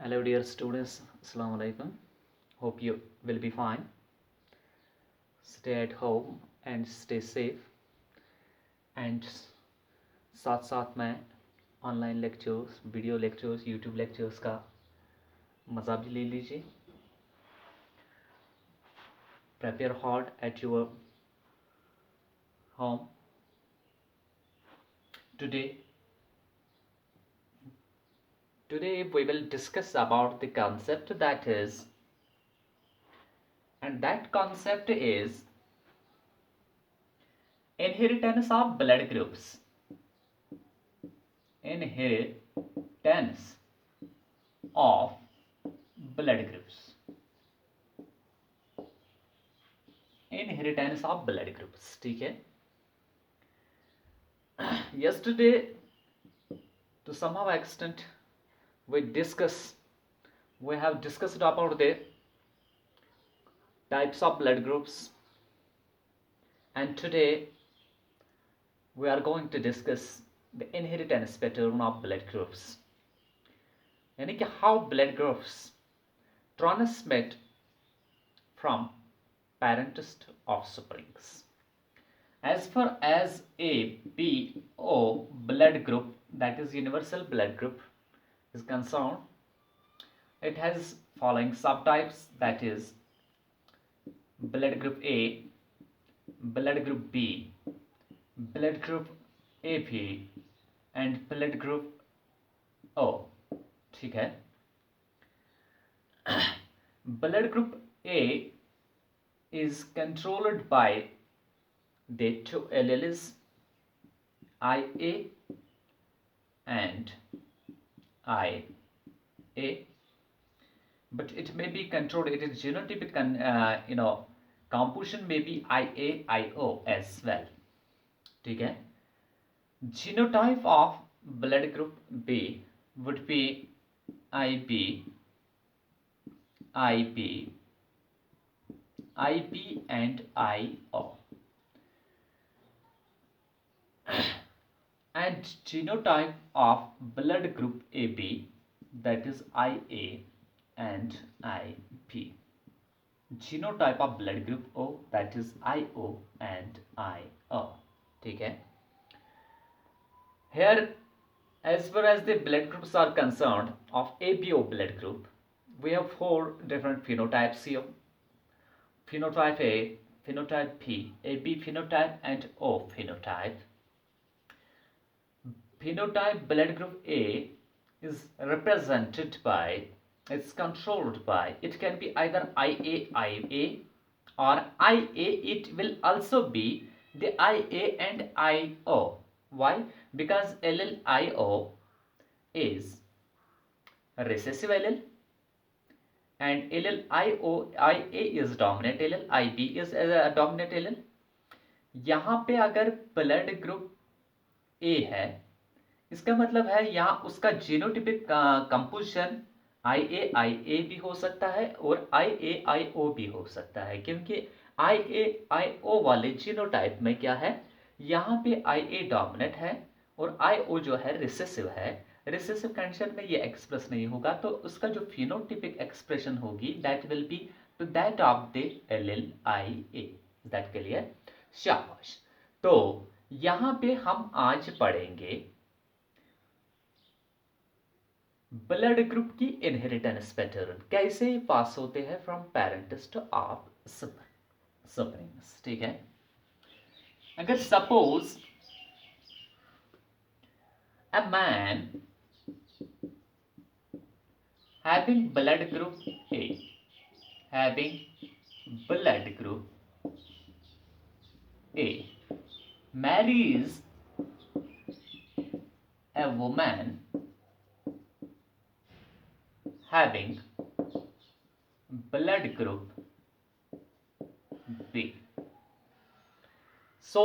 Hello dear students, Assalamu alaikum. Hope you will be fine. Stay at home and stay safe. And साथ साथ में online lectures, video lectures, YouTube lectures का मज़ा भी ले लीजिए. Prepare hard at your home. Today we will discuss about the concept that concept is inheritance of blood groups. Inheritance of blood groups. Inheritance of blood groups. ठीक है. Yesterday, to some extent, we have discussed about the types of blood groups, and today we are going to discuss the inheritance pattern of blood groups. यानी कि how blood groups transmit from parents to offsprings. As far as A, B, O blood group, that is universal blood group, is concerned, it has following subtypes, that is blood group A, blood group B, blood group AB and blood group O. ठीक है. Blood group A is controlled by the two alleles IA and IA, but it may be controlled, it is genotypic composition may be IA-IO as well. ठीक है. Genotype of blood group B would be IB, and IO. And genotype of blood group AB, that is IA and IP. Genotype of blood group O, that is IO and IO. ठीक है. Here, as far as the blood groups are concerned of ABO blood group, we have four different phenotypes here. Phenotype A, phenotype P, AB phenotype and O phenotype. Phenotype blood group A is represented by, it's controlled by, it can be either IA or IA, it will also be the IA and IO. Why? Because allele IO is recessive allele and allele IA is dominant allele, IB is a dominant allele. यहाँ पे अगर blood group A है, इसका मतलब है यहाँ उसका genotypic composition IA भी हो सकता है और IA-IO भी हो सकता है, क्योंकि IA-IO वाले जीनोटाइप में क्या है, यहाँ पे IA डोमिनेंट है और IO जो है रिसेसिव है. रिसेसिव कंडीशन में ये एक्सप्रेस नहीं होगा, तो उसका जो फिनोटिपिक एक्सप्रेशन होगी that will be to that of the allele IA. That clear? शाबाश. तो यहाँ पे हम आज पढ़ेंगे ब्लड ग्रुप की इनहेरिटेंस पैटर्न, कैसे पास होते हैं फ्रॉम पेरेंट्स टू ऑफस्प्रिंग्स. ठीक है. अगर suppose a man having blood group A marries a woman having blood group B. So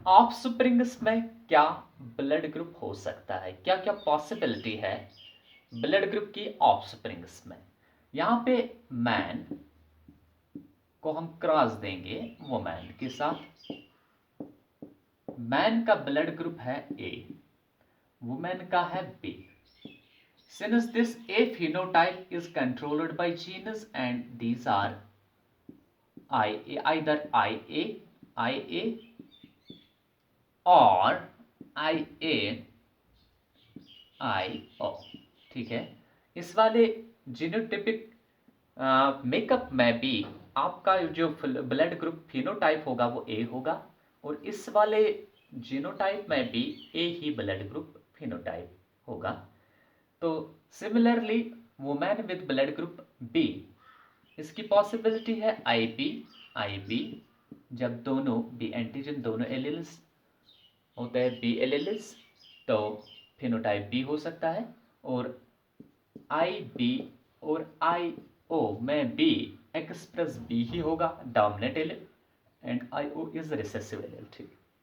offsprings में क्या ब्लड ग्रुप हो सकता है, क्या क्या पॉसिबिलिटी है ब्लड ग्रुप की ऑफस्प्रिंग्स में. यहाँ पे मैन को हम क्रॉस देंगे वुमेन के साथ. मैन का ब्लड ग्रुप है A, वुमेन का है B. Since this A phenotype is controlled by genes and these are either IA or IAIO, ठीक है। इस वाले जीनोटिपिक मेकअप में भी आपका जो ब्लड ग्रुप फिनोटाइप होगा वो ए होगा, और इस वाले जीनोटाइप में भी ए ही ब्लड ग्रुप फिनोटाइप होगा। तो similarly woman with blood group B, इसकी पॉसिबिलिटी है आईबी, जब दोनों बी एंटीजन दोनों एलील्स होते हैं बी एलील्स, तो फिनोटाइप बी हो सकता है। और आई बी और आई ओ में बी एक्सप्रेस बी ही होगा dominant allele, and I O is recessive allele,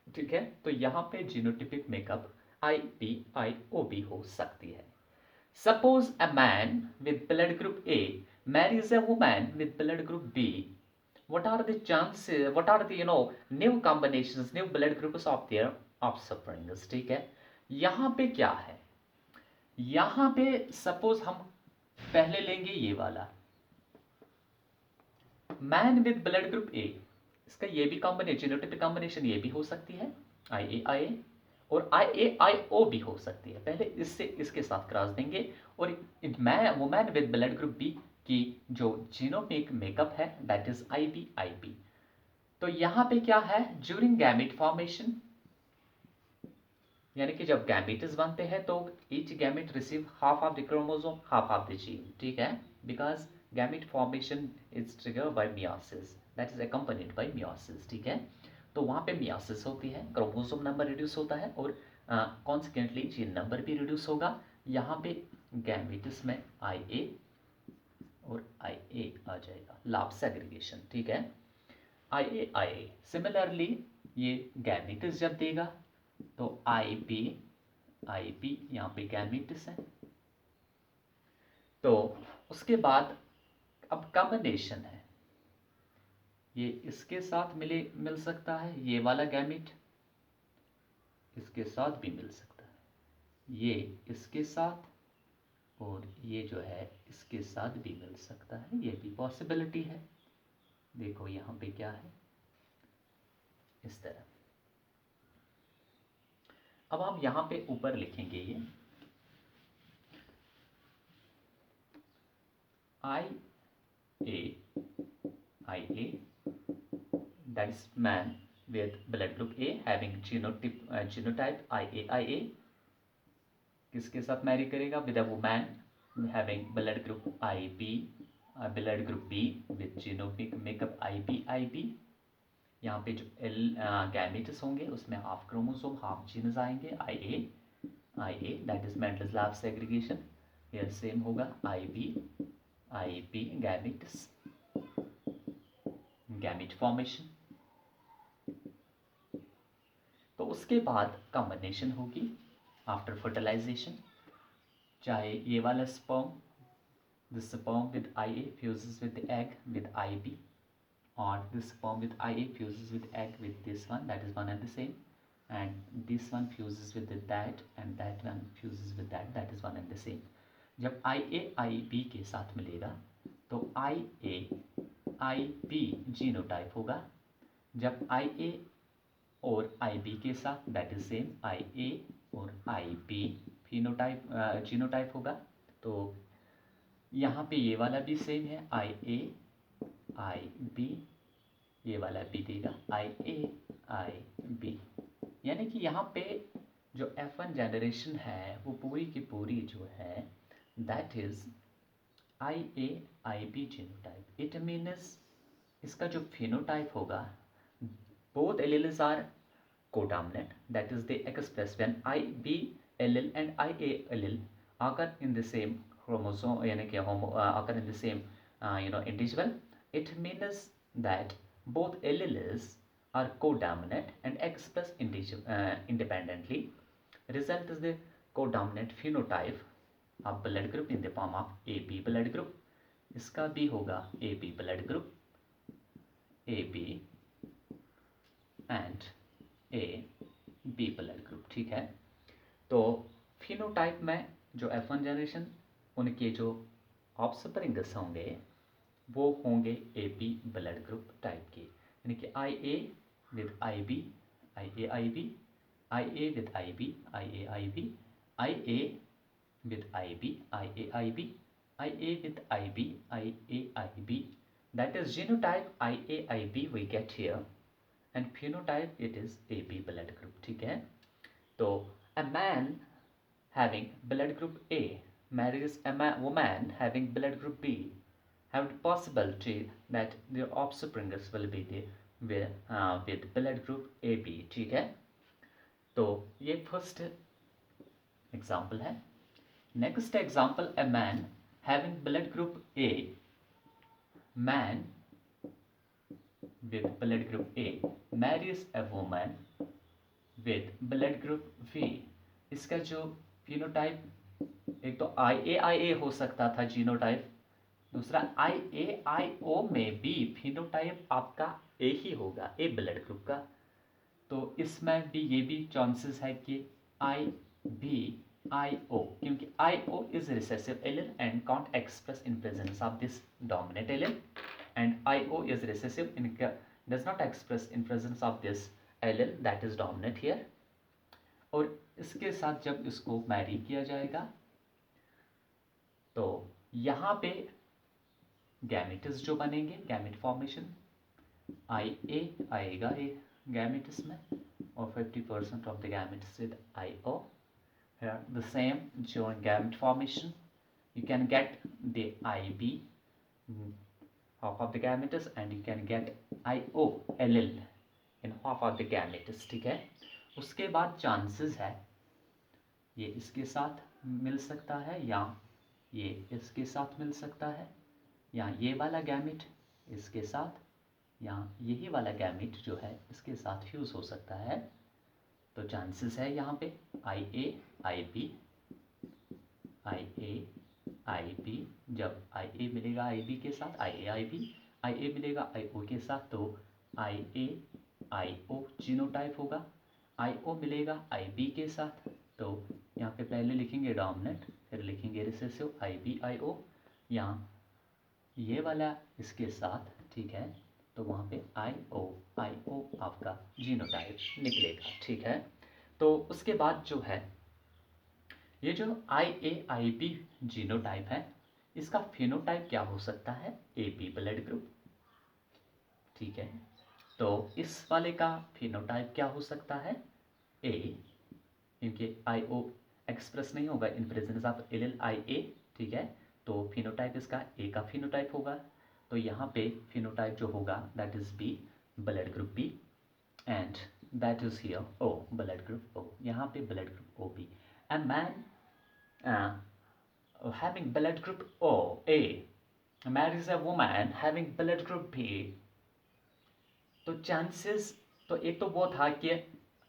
ठीक है। तो यहाँ पे genotypic makeup I B I O B हो सकती है। Suppose a man with blood group A marries a woman with blood group B. What are the chances? What are the new combinations, new blood groups of their offspring? ठीक है। यहाँ पे क्या है, यहाँ पे सपोज हम पहले लेंगे ये वाला man with blood group A, इसका ये भी कॉम्बिनेशन, जीनोटाइपिक कॉम्बिनेशन ये भी हो सकती है IA और IAIO भी हो सकती है। पहले इससे इसके साथ क्रॉस देंगे और woman with blood group B की जो जीनोमिक मेकअप है दैट इज IBIB। तो यहाँ पे क्या है, ज्यूरिंग गैमेट फॉर्मेशन, यानी कि जब गैमेट्स बनते हैं तो each gamete receive half of the chromosome half of the gene, ठीक है। Because gamete formation is triggered by meiosis, that is accompanied by meiosis, ठीक है। तो वहाँ पे मियोसिस होती है, क्रोमोसोम नंबर रिड्यूस होता है और कॉन्सिक्वेंटली जीन नंबर भी रिड्यूस होगा। यहाँ पे गैमेट्स में IA और IA आ जाएगा, लाभ सेग्रीगेशन, ठीक है। IA सिमिलरली ये गैमेट्स जब देगा तो IB यहाँ पे गैमेट्स है। तो उसके बाद अब कॉम्बिनेशन है, ये इसके साथ मिल सकता है, ये वाला गैमेट इसके साथ भी मिल सकता है, ये इसके साथ और ये जो है इसके साथ भी मिल सकता है, ये भी पॉसिबिलिटी है। देखो यहाँ पे क्या है, इस तरह। अब आप यहाँ पे ऊपर लिखेंगे ये IA, that is man with blood group A having genotype IAIA, किसके साथ मैरी करेगा, with a woman having blood group blood group B with genomic makeup IBIB। यहाँ पे जो गैमेट्स होंगे उसमें हाफ क्रोमोसोम हाफ जीन्स आएंगे IA that is Mendel's law of segregation, ये सेम होगा IB गैमेट्स, गैमेट फॉर्मेशन। तो उसके बाद कॉम्बिनेशन होगी आफ्टर फर्टिलाइजेशन, चाहे ये वाला sperm, the sperm with IA fuses with the egg with IB, or this sperm with IA fuses with egg with this one, that is one and the same, and this one fuses with that and that one fuses with that is one and the same। जब IA IB के साथ मिलेगा तो IAIB genotype होगा, जब IA और IB के साथ दैट इज सेम IA और IB फिनोटाइप जीनोटाइप होगा। तो यहाँ पे ये वाला भी सेम है IAIB, ये वाला भी देगा IAIB, यानी कि यहाँ पे जो F1 जनरेशन है वो पूरी की पूरी जो है that is IAIB genotype. It means इसका जो फिनोटाइप होगा both alleles are codominant, that is they express when IB allele and IA allele occur in the same chromosome, यानी कि occur in the same individual, it means that both alleles are codominant and express independently. Result is the codominant phenotype of blood group in the form of AB blood group, इसका भी होगा AB blood group, AB and AB blood group, ठीक है। तो phenotype में जो F1 generation उनके जो ऑफस्प्रिंग्स होंगे वो होंगे AB ब्लड ग्रुप टाइप के, यानी कि IA with IB, IA with IB, IA with IB, IA with IB, that is genotype IAIB we get here, and phenotype it is AB blood group. ठीक है, तो a man having blood group A marries a woman having blood group B have the possibility that their offspring will be with blood group AB. ठीक है, तो ये first example है. Next example, a man having blood group A, man with blood group A marries a woman with blood group V. इसका जो phenotype एक तो IA हो सकता था जीनोटाइप, दूसरा IAIO में भी फिनोटाइप आपका A ही होगा, A ब्लड ग्रुप का. तो इसमें भी ये भी चांसेस है कि IBIO, क्योंकि IO is recessive allele and can't express in presence of this dominant allele, and IO is recessive in does not express in presence of this allele that is dominant here. और इसके साथ जब इसको Mary किया जाएगा तो यहाँ पे गैमेट्स जो बनेंगे, गैमेट फॉर्मेशन IA आएगा ये गैमेट्स में, और 50% of the gametes with IO. Here the same during gamete formation you can get the IB half of the gametes and you can get IO allele in half of the gametes. ठीक है, उसके बाद chances है ये इसके साथ मिल सकता है या ये इसके साथ मिल सकता है, या ये वाला गैमेट इसके साथ, या यही वाला गैमेट जो है इसके साथ फ्यूज हो सकता है. तो चांसेस है यहाँ पे IA IB, जब IA मिलेगा IB के साथ IA मिलेगा IO के साथ, तो IAIO जीनोटाइप होगा. IO मिलेगा IB के साथ, तो यहाँ पे पहले लिखेंगे डोमिनेंट, फिर लिखेंगे रिसेसिव IBIO, यहाँ ये वाला इसके साथ. ठीक है, तो वहाँ पे IO आपका जीनोटाइप निकलेगा. ठीक है, तो उसके बाद जो है ये जो IAIB जीनोटाइप है इसका फिनोटाइप क्या हो सकता है, AB ब्लड ग्रुप. ठीक है, तो इस वाले का फिनोटाइप क्या हो सकता है A, इनके IO एक्सप्रेस नहीं होगा in presence of allele IA. ठीक है, तो फिनोटाइप इसका A का फिनोटाइप होगा. तो यहाँ पे फिनोटाइप जो होगा that is B blood group B, and that is here O blood group O. यहाँ पे blood group OB. A man having blood group A marries a woman having blood group B. तो chances तो एक तो वो था कि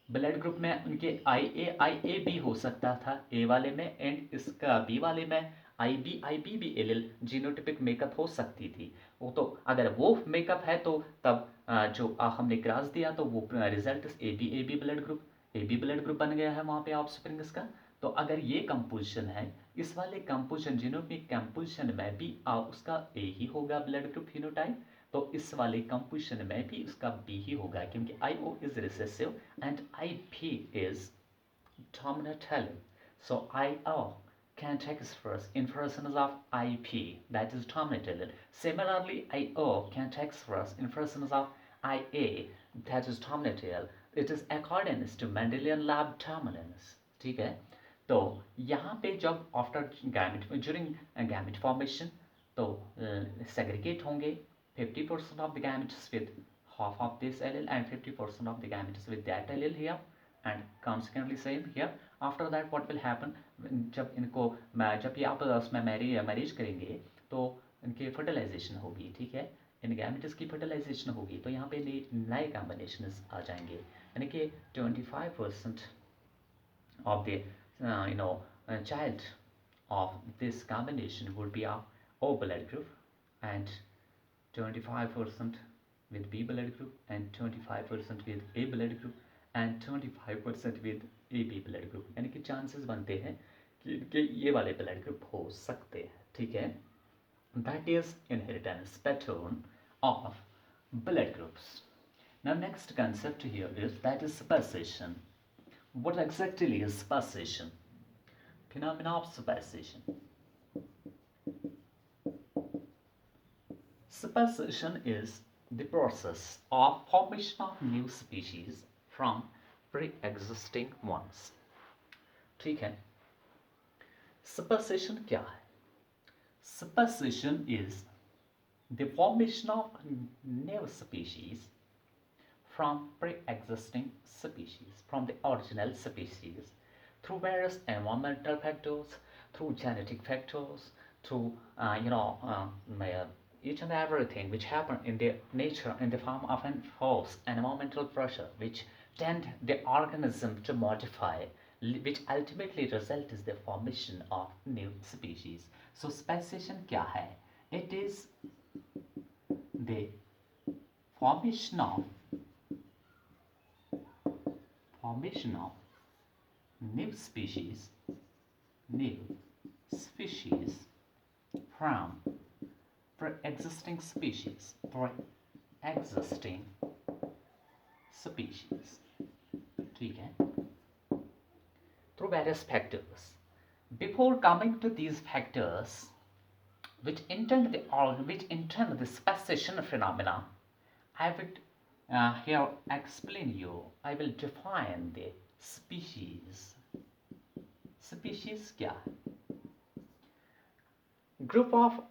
blood group में उनके IA भी हो सकता था A वाले में, एंड इसका B वाले में IB भी एलेल जीनोटिपिक मेकअप हो सकती थी. वो तो अगर वो मेकअप है तो तब जो हमने क्रॉस दिया तो वो रिजल्ट AB ब्लड ग्रुप बन गया है वहाँ पे ऑफस्प्रिंग्स का. तो अगर ये कंपोजिशन है, इस वाले कंपोजिशन जीनोटिपिक कंपोजिशन में भी उसका A ही होगा ब्लड ग्रुप फिनोटाइप, तो इस वाले कंपोजिशन में भी उसका B ही होगा, क्योंकि IO is recessive and IB is dominant allele. So IO can't express in presence of IP, that is dominant allele. Similarly, IO can't express in presence of IA, that is dominant allele. It is accordance to Mendelian lab dominance. ठीक है, तो यहाँ पे जब after gamete during gamete formation तो segregate होंगे 50% of the gametes with half of this allele and 50% of the gametes with that allele here, and consequently same here. After that what will happen, जब इनको जब ये आपस में marriage करेंगे तो इनके फर्टिलाइजेशन होगी. ठीक है, इन गैमेट्स की फर्टिलाइजेशन होगी, तो यहाँ पे नए कॉम्बिनेशन आ जाएंगे, यानी कि 25% of the child of this combination would be of O blood group, and 25% with B blood group, and 25% with A blood group, and 25% with AB blood group. यानी कि चांसेस बनते हैं कि इनके ये वाले ब्लड ग्रुप हो सकते हैं, ठीक है। That is inheritance pattern of blood groups. Now next concept here is that is supersession. What exactly is supersession? Phenomena of supersession. Supersession is the process of formation of new species from pre-existing ones. ठीक है, supersession क्या है? Supersession is the formation of new species from pre-existing species, from the original species, through various environmental factors, through genetic factors, through each and everything which happen in the nature in the form of an force, environmental pressure, which tend the organism to modify, which ultimately result is the formation of new species. So speciation क्या है? It is the formation of new species from pre-existing species, ठीक है, through various factors. Before coming to these factors which intend the speciation phenomena, I would here explain you. I will define the species. Species क्या है? Group of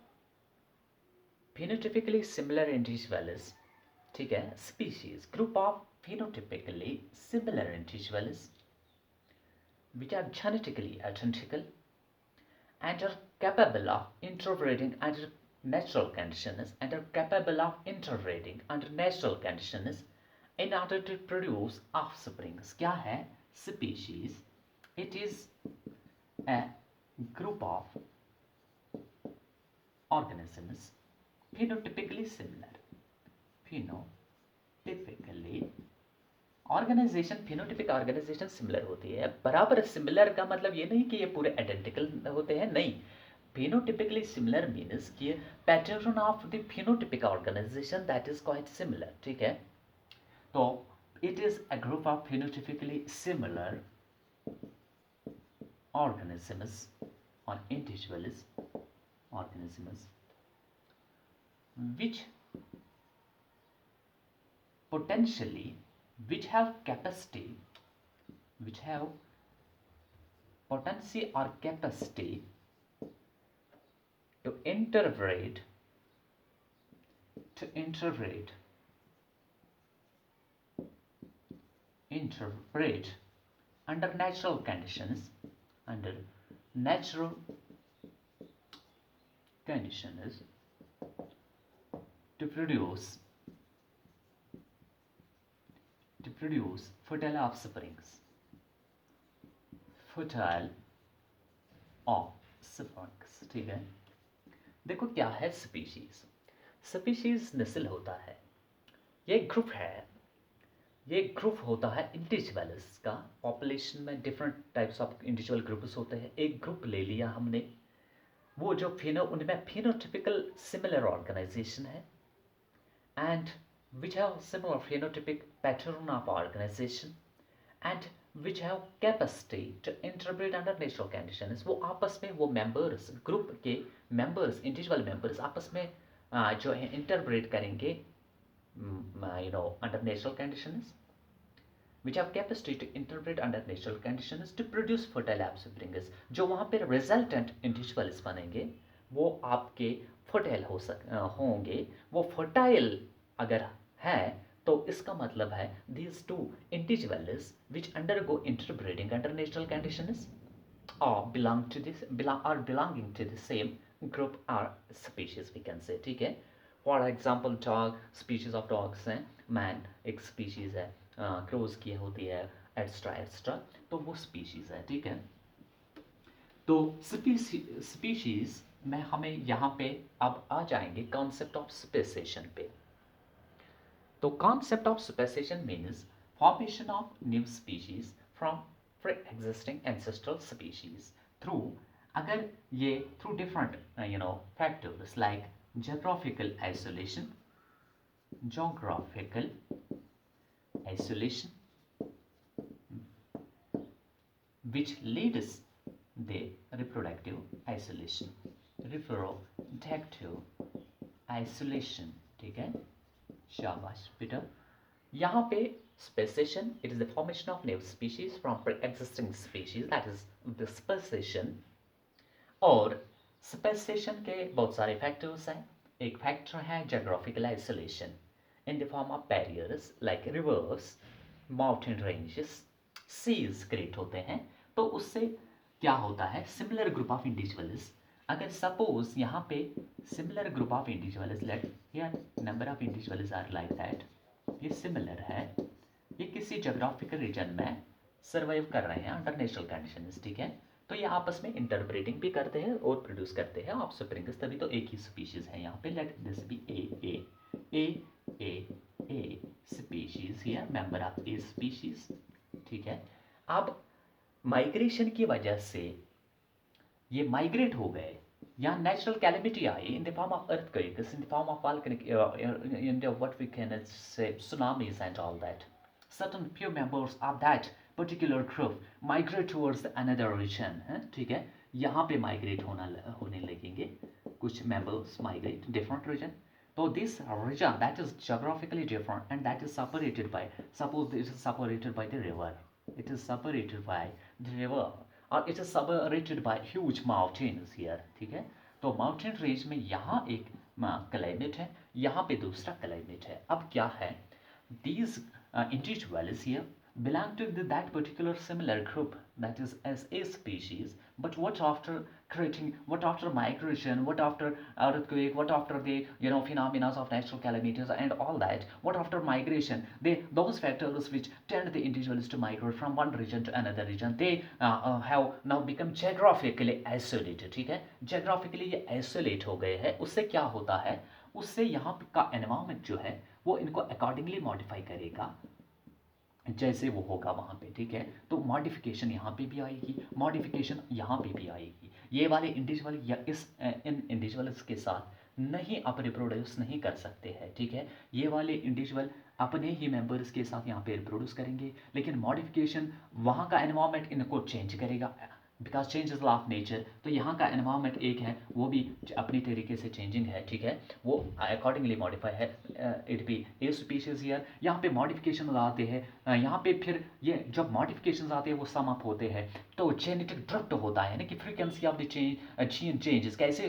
phenotypically similar individuals, ठीक है, species, group of phenotypically similar individuals which are genetically identical and are capable of interbreeding under natural conditions in order to produce offsprings. क्या है species? It is a group of organisms phenotypically similar. Organisation, phenotypic organisation similar होती है। बराबर similar का मतलब ये नहीं कि ये पूरे आइडेंटिकल होते हैं, नहीं। फिनोटिपिकली सिमिलर मीन्स कि pattern of the phenotypic organisation that is quite similar, ठीक है। तो it is a group of phenotypically similar organisms or individuals organisms which potentially which have potency or capacity to interbreed under natural conditions to produce fertile offsprings. ठीक है। देखो क्या है species. Species नस्ल होता है, ये ग्रुप है, ये ग्रुप होता है इंडिविजुअल्स का। पॉपुलेशन में different types of individual groups होते हैं। एक ग्रुप ले लिया हमने, वो जो उनमें फिनोटिपिकल सिमिलर ऑर्गेनाइजेशन है and which have similar phenotypic pattern of organization and which have capacity to interbreed under natural conditions. वो आपस में, वो मेंबर्स, ग्रुप के मेंबर्स, इंडिविजुअल मेंबर्स आपस में जो है इंटरब्रेड करेंगे under natural conditions, which have capacity to interbreed under natural conditions to produce fertile offsprings. जो वहाँ पे resultant individuals बनेंगे वो आपके fertile होंगे। वो fertile अगर है तो इसका मतलब है these two individuals which undergo interbreeding under natural conditions or belonging to the same group or species we can say, ठीक है। For example dog, species of dogs हैं, मैन एक स्पीशीज है, क्रोज की होती है, एक्स्ट्रा एक्स्ट्रा, तो वो स्पीशीज है, ठीक है। तो स्पीशीज में हमें यहाँ पे अब आ जाएंगे कॉन्सेप्ट ऑफ स्पेसेशन पे। तो concept of speciation means formation of new species from pre-existing ancestral species through, अगर ये through different factors like geographical isolation, geographical isolation which leads the reproductive isolation, reproductive isolation, ठीक है, शाबाश बेटा। यहाँ पे speciation, it is the formation of new species from pre-existing species, that is the speciation। और speciation के बहुत सारे फैक्टर्स हैं। एक फैक्टर है geographical isolation in the form of barriers like rivers, mountain ranges, seas create होते हैं। तो उससे क्या होता है, सिमिलर ग्रुप ऑफ इंडिविजुअल्स, अगर सपोज यहाँ पे similar group of individuals, let here number of individuals are like that, ये सिमिलर है, ये किसी जोग्राफिकल रीजन में सर्वाइव कर रहे हैं अंडर नेचुरल कंडीशंस, ठीक है। तो ये आपस में इंटरब्रीडिंग भी करते हैं और प्रोड्यूस करते हैं ऑफस्प्रिंग्स, तभी तो एक ही स्पीशीज है यहाँ पे। Let this be a species here, member of a species, ठीक है। अब माइग्रेशन की वजह से ये माइग्रेट हो गए, यहाँ नेचुरल कैलेमिटी आई in the form of earthquakes, in the form of volcanic, in the what we can say tsunamis and all that. Certain few members of that particular group migrate towards another region, है ठीक है। यहाँ पे migrate होने लगेंगे कुछ members migrate different region। तो this region that is geographically different and that is separated by, suppose it is separated by the river, it is separated by the river or it is separated by huge mountains here, ठीक है। तो mountain range में यहाँ एक climate है, यहाँ पे दूसरा क्लाइमेट है। अब क्या है, these individuals here belong to that particular similar group, that is as a species, but what after creating, what after migration, what after earthquake, what after the phenomena of natural calamities and all that, what after migration, those factors which tend the individuals to migrate from one region to another region, they have now become geographically isolated, ठीक है। geographically ये isolate हो गए हैं। उससे क्या होता है, उससे यहाँ का एनवायरमेंट जो है वो इनको अकॉर्डिंगली मॉडिफाई करेगा जैसे वो होगा वहाँ पे, ठीक है। तो मॉडिफिकेशन यहाँ पे भी आएगी, मॉडिफिकेशन यहाँ पे भी आएगी। ये वाले इंडिविजुअल या इन इंडिविजुअल्स के साथ नहीं आप रिप्रोड्यूस नहीं कर सकते हैं, ठीक है। ये वाले इंडिविजुअल अपने ही मेंबर्स के साथ यहाँ पे रिप्रोड्यूस करेंगे, लेकिन मॉडिफिकेशन वहाँ का एनवायरमेंट इनको चेंज करेगा, because change is law of nature. तो यहाँ का एनवायरमेंट एक है, वो भी अपनी तरीके से चेंजिंग है, ठीक है, वो अकॉर्डिंगली मॉडिफाई है। It be a species here, यहाँ पे मॉडिफिकेशन आते हैं, यहाँ पे फिर ये जब मॉडिफिकेशन आते हैं वो सम अप होते हैं, तो जेनेटिक ड्रिफ्ट होता है ना कि frequency of the gene changes, कैसे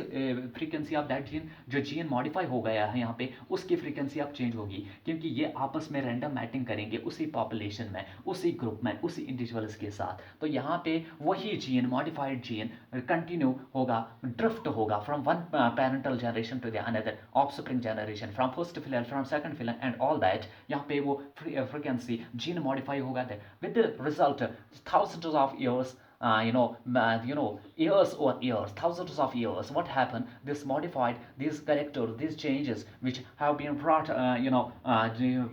फ्रीक्वेंसी ऑफ दैट जीन, जो जीन मॉडिफाई हो गया है यहाँ पे उसकी फ्रीक्वेंसी अब चेंज होगी, क्योंकि ये आपस में रैंडम मैटिंग करेंगे उसी पॉपुलेशन में, उसी ग्रुप में, उसी इंडिविजुअल्स के साथ। तो यहाँ पे वही जीन, मॉडिफाइड जीन कंटिन्यू होगा, ड्रिफ्ट होगा from one parental generation to the another offspring generation, from first filial, from second filial and all that. यहाँ पे वो फ्रीक्वेंसी जीन मॉडिफाई होगा, with the result thousands of years, years or years, thousands of years, what happened, this modified, these characters, these changes which have been brought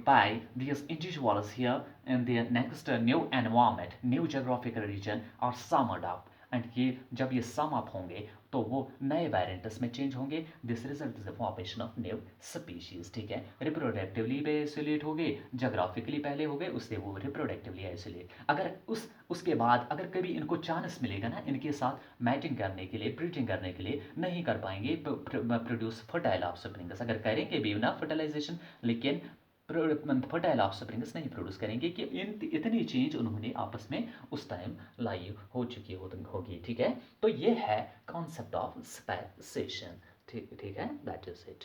by these individuals here in the next new environment, new geographical region are summed up, and ये जब ये sum up होंगे तो वो नए variants में change होंगे। This result is the formation of new species, ठीक है। रिप्रोडक्टिवली भी आइसोलेट हो गए, जोग्राफिकली पहले हो गए, उससे वो रिप्रोडक्टिवली आइसोलेट। अगर उसके बाद अगर कभी इनको चांस मिलेगा ना इनके साथ मैटिंग करने के लिए, ब्रीडिंग करने के लिए, नहीं कर पाएंगे प्रोड्यूस फर्टाइल ऑफस्प्रिंग्स। अगर करेंगे भी ना फर्टिलाइजेशन, लेकिन फर्टाइल ऑफस्प्रिंग्स नहीं प्रोड्यूस करेंगे कि इतनी चेंज उन्होंने आपस में उस टाइम लाई हो चुकी होगी, ठीक है। तो ये है कॉन्सेप्ट ऑफ स्पेसिएशन, ठीक है, दैट इज इट।